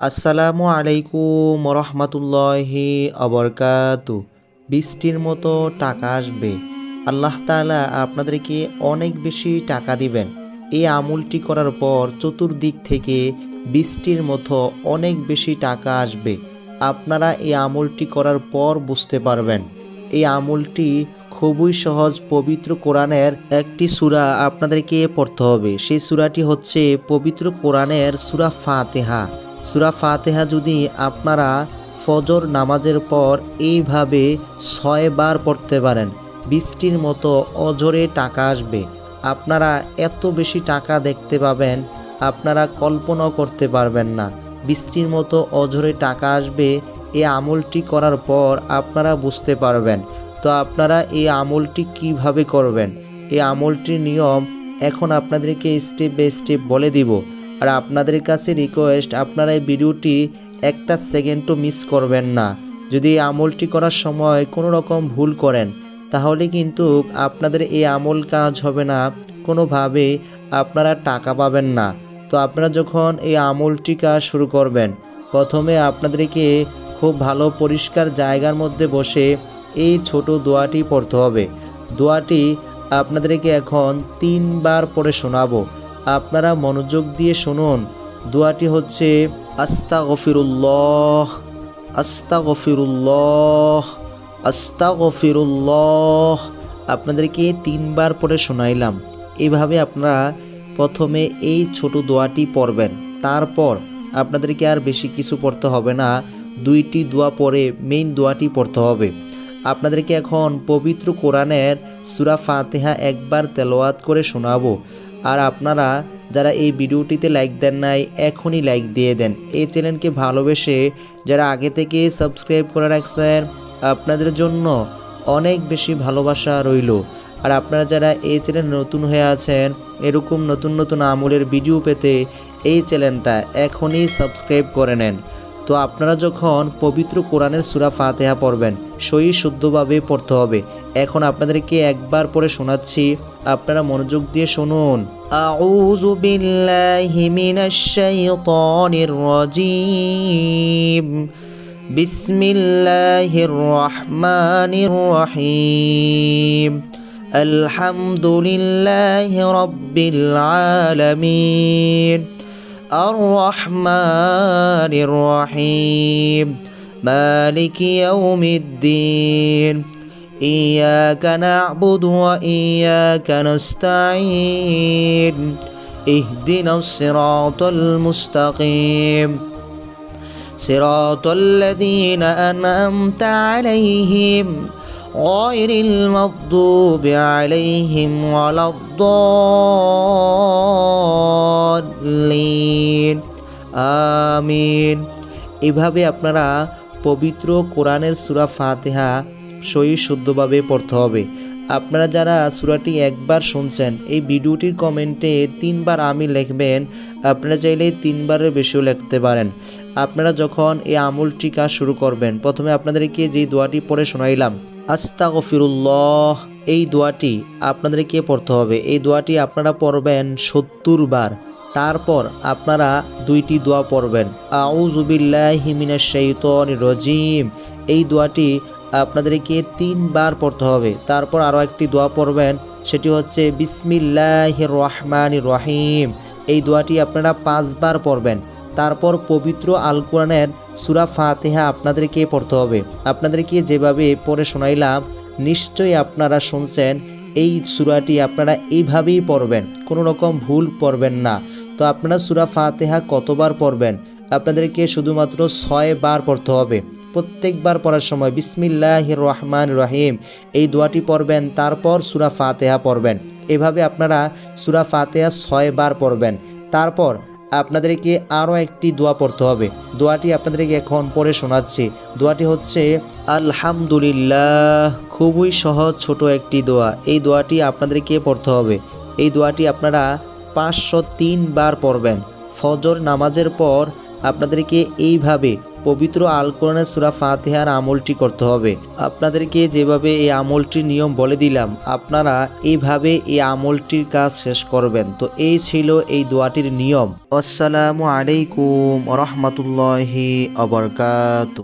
আসসালামু আলাইকুম রহমতুল্লাহি আবরকাতু। বৃষ্টির মতো টাকা আসবে, আল্লাহ তাআলা আপনাদেরকে অনেক বেশি টাকা দিবেন। এই আমলটি করার পর চতুর্দিক থেকে বৃষ্টির মতো অনেক বেশি টাকা আসবে। আপনারা এই আমলটি করার পর বুঝতে পারবেন। এই আমলটি খুবই সহজ। পবিত্র কোরআনের একটি সূরা আপনাদেরকে পড়তে হবে। সেই সূরাটি হচ্ছে পবিত্র কোরআনের সূরা ফাতিহা। সূরা ফাতিহা যদি আপনারা ফজর নামাজের পর এইভাবে ৬ বার পড়তে পারেন, বৃষ্টির মতো অঝরে টাকা আসবে। আপনারা এত বেশি টাকা দেখতে পাবেন, আপনারা কল্পনাও করতে পারবেন না। বৃষ্টির মতো অঝরে টাকা আসবে। এই আমলটি করার পর আপনারা বুঝতে পারবেন। তো আপনারা এই আমলটি কিভাবে করবেন, এই আমলটির নিয়ম এখন আপনাদেরকে স্টেপ বাই স্টেপ বলে দিব। আর আপনাদের কাছে রিকোয়েস্ট, আপনারা এই ভিডিওটি একটা সেকেন্ডও মিস করবেন না। যদি এই আমলটি করার সময় কোনো রকম ভুল করেন, তাহলে কিন্তু আপনাদের এই আমল কাজ হবে না, কোনোভাবে আপনারা টাকা পাবেন না। তো আপনারা যখন এই আমলটি কাজ শুরু করবেন, প্রথমে আপনাদেরকে খুব ভালো পরিষ্কার জায়গার মধ্যে বসে এই ছোট দোয়াটি পড়তে হবে। দোয়াটি আপনাদেরকে এখন 3 বার পড়ে শোনাবো, আপনারা মনোযোগ দিয়ে শুনুন। দোয়াটি হচ্ছে আস্তাগফিরুল্লাহ, আস্তাগফিরুল্লাহ, আস্তাগফিরুল্লাহ। আপনাদেরকে 3 বার পড়ে শোনাইলাম। এইভাবে আপনারা প্রথমে এই ছোট দোয়াটি পড়বেন। তারপর আপনাদেরকে আর বেশি কিছু পড়তে হবে না, 2টি দোয়া পড়ে মেইন দোয়াটি পড়তে হবে। আপনাদেরকে এখন পবিত্র কোরআনের সূরা ফাতিহা একবার তেলাওয়াত করে শোনাবো। আর আপনারা যারা এই ভিডিওটিতে লাইক দেন নাই, এখনই লাইক দিয়ে দেন। এই চ্যানেলকে ভালোবেসে যারা আগে থেকে সাবস্ক্রাইব করে রাখছেন, আপনাদের জন্য অনেক বেশি ভালোবাসা রইল। আর আপনারা যারা এই চ্যানেল নতুন হয়ে আছেন, এরকম নতুন নতুন আমলের ভিডিও পেতে এই চ্যানেলটা এখনই সাবস্ক্রাইব করে নেন। তো আপনারা যখন পবিত্র কোরআনের সূরা ফাতিহা পড়বেন, সহি শুদ্ধভাবে পড়তে হবে। এখন আপনাদেরকে একবার পড়ে শোনাচ্ছি, আপনারা মনোযোগ দিয়ে শুনুন। আউযু বিল্লাহি মিনাশ শাইতানির রাজীম। বিসমিল্লাহির রহমানির রহিম। আলহামদুলিল্লাহি রাব্বিল আলামিন। الرحمن الرحيم مالك يوم الدين إياك نعبد وإياك نستعين اهدنا الصراط المستقيم صراط الذين أنعمت عليهم غير المغضوب عليهم ولا الضالين আমিন। এভাবে আপনারা পবিত্র কোরআনের সূরা ফাতিহা সহি শুদ্ধভাবে পড়তে হবে। আপনারা যারা সূরাটি একবার শুনছেন, এই ভিডিওটির কমেন্টে 3 বার আমি লিখবেন। আপনারা চাইলে 3 বারের বেশিও লিখতে পারেন। আপনারা যখন এই আমলটি কাজ শুরু করবেন, প্রথমে আপনাদেরকে যে দোয়াটি পড়ে শোনাইলাম, আস্তাগফিরুল্লাহ, এই দোয়াটি আপনাদেরকে পড়তে হবে। এই দোয়াটি আপনারা পড়বেন 70 বার। তারপর আপনারা 2টি দোয়া পড়বেন, আউযু বিল্লাহি মিনাশ শাইতানির রাজীম। এই দোয়াটি আপনাদেরকে 3 বার পড়তে হবে। তারপর আরও একটি দোয়া পড়বেন, সেটি হচ্ছে বিসমিল্লাহির রহমানির রহিম। এই দোয়াটি আপনারা 5 বার পড়বেন। তারপর পবিত্র আল কোরআনের সূরা ফাতিহা আপনাদেরকে পড়তে হবে। আপনাদেরকে যেভাবে পড়ে শোনাইলাম, নিশ্চয়ই আপনারা শুনছেন। এই সূরাটি আপনারা এইভাবেই পড়বেন, কোনো রকম ভুল পড়বেন না। তো আপনারা সূরা ফাতিহা কতবার পড়বেন? আপনাদেরকে শুধুমাত্র 6 বার পড়তে হবে। প্রত্যেকবার পড়ার সময় বিসমিল্লাহির রহমানির রহিম এই দোয়াটি পড়বেন, তারপর সূরা ফাতিহা পড়বেন। এভাবে আপনারা সূরা ফাতিহা 6 বার পড়বেন। তারপর আপনাদেরকে আরও একটি দোয়া পড়তে হবে। দোয়াটি আপনাদেরকে এখন পড়ে শোনাচ্ছি। দোয়াটি হচ্ছে আলহামদুলিল্লাহ। খুবই সহজ ছোট একটি দোয়া। এই দোয়াটি আপনাদেরকে পড়তে হবে। এই দোয়াটি আপনারা 503 বার পড়বেন। ফজর নামাজের পর আপনাদেরকে এইভাবে পবিত্র আল কোরআনের সূরা ফাতিহার আমলটি করতে হবে। আপনাদেরকে যেভাবে এই আমলটির নিয়ম বলে দিলাম, আপনারা এইভাবে এই আমলটির কাজ শেষ করবেন। তো এই ছিল এই দোয়াটির নিয়ম। আসসালামু আলাইকুম ওয়া রাহমাতুল্লাহি ওয়া বারাকাতুহু।